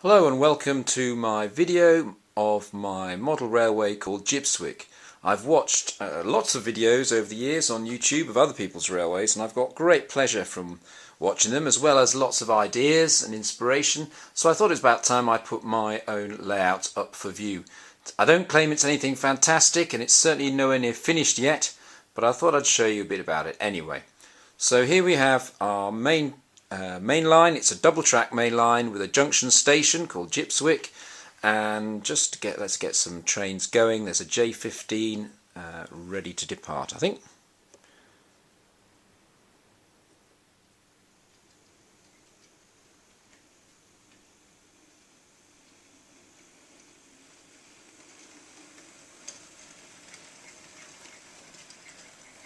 Hello and welcome to my video of my model railway called Jibswick. I've watched lots of videos over the years on YouTube of other people's railways, and I've got great pleasure from watching them, as well as lots of ideas and inspiration, so I thought it was about time I put my own layout up for view. I don't claim it's anything fantastic, and it's certainly nowhere near finished yet, but I thought I'd show you a bit about it anyway. So here we have our main line. It's a double track main line with a junction station called Jibswick, and let's get some trains going. There's a J15 ready to depart, I think.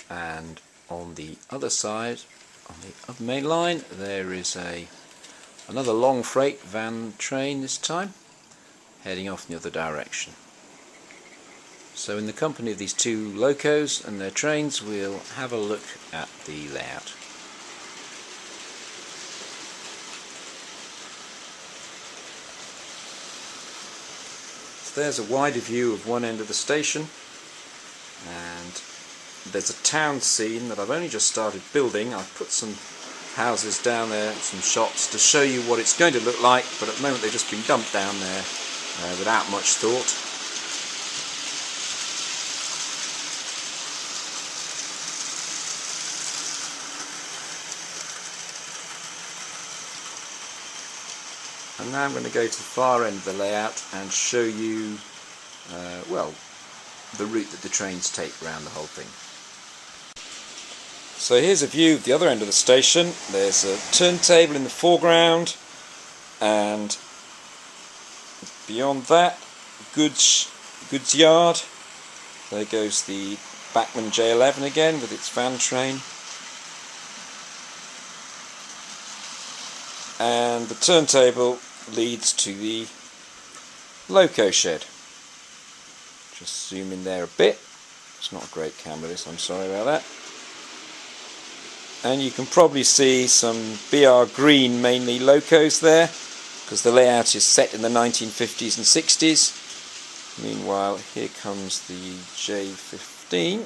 And on the other side, on the other main line, there is another long freight van train, this time heading off in the other direction. So in the company of these two locos and their trains, we'll have a look at the layout. So there's a wider view of one end of the station, and there's a town scene that I've only just started building. I've put some houses down there, some shops to show you what it's going to look like, but at the moment they've just been dumped down there without much thought. And now I'm going to go to the far end of the layout and show you well, the route that the trains take around the whole thing. So here's a view of the other end of the station. There's a turntable in the foreground, and beyond that, goods yard. There goes the Bachmann J11 again with its van train. And the turntable leads to the loco shed. Just zoom in there a bit. It's not a great camera, this, I'm sorry about that. And you can probably see some BR green, mainly locos there, because the layout is set in the 1950s and 60s. Meanwhile, here comes the J15.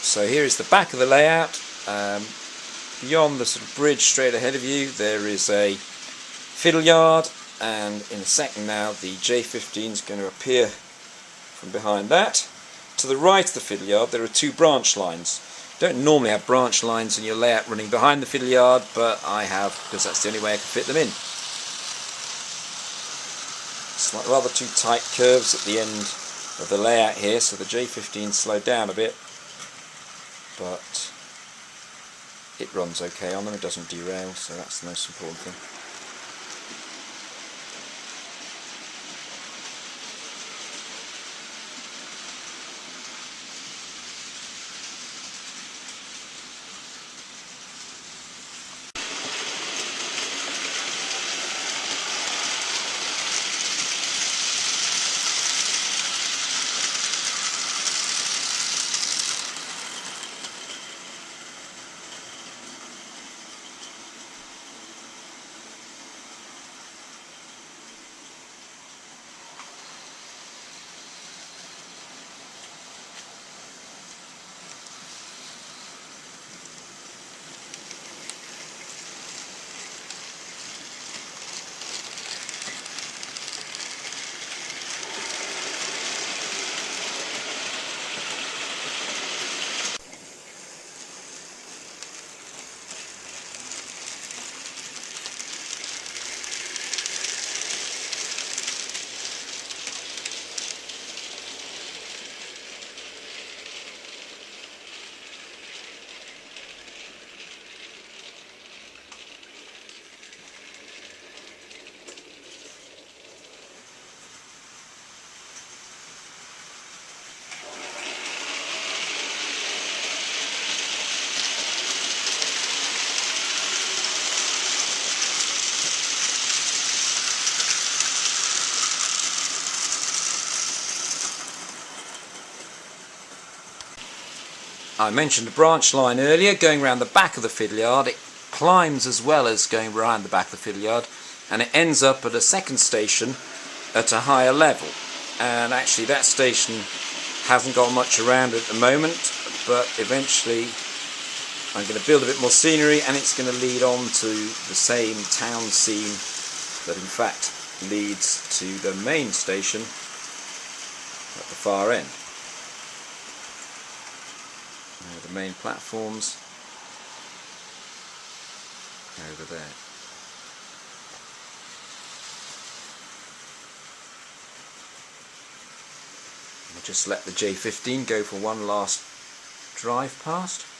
So here is the back of the layout. Beyond the sort of bridge straight ahead of you, there is a fiddle yard, and in a second now the J15 is going to appear from behind that. To the right of the fiddle yard there are two branch lines. You don't normally have branch lines in your layout running behind the fiddle yard, but I have, because that's the only way I can fit them in. It's like rather two tight curves at the end of the layout here, so the J15 slowed down a bit. But it runs okay on them, it doesn't derail, so that's the most important thing. I mentioned the branch line earlier, going around the back of the fiddle yard. It climbs as well as going around the back of the fiddle yard, and it ends up at a second station at a higher level. And actually that station hasn't got much around at the moment, but eventually I'm going to build a bit more scenery, and it's going to lead on to the same town scene that in fact leads to the main station at the far end. There are the main platforms over there. I'll just let the J15 go for one last drive past.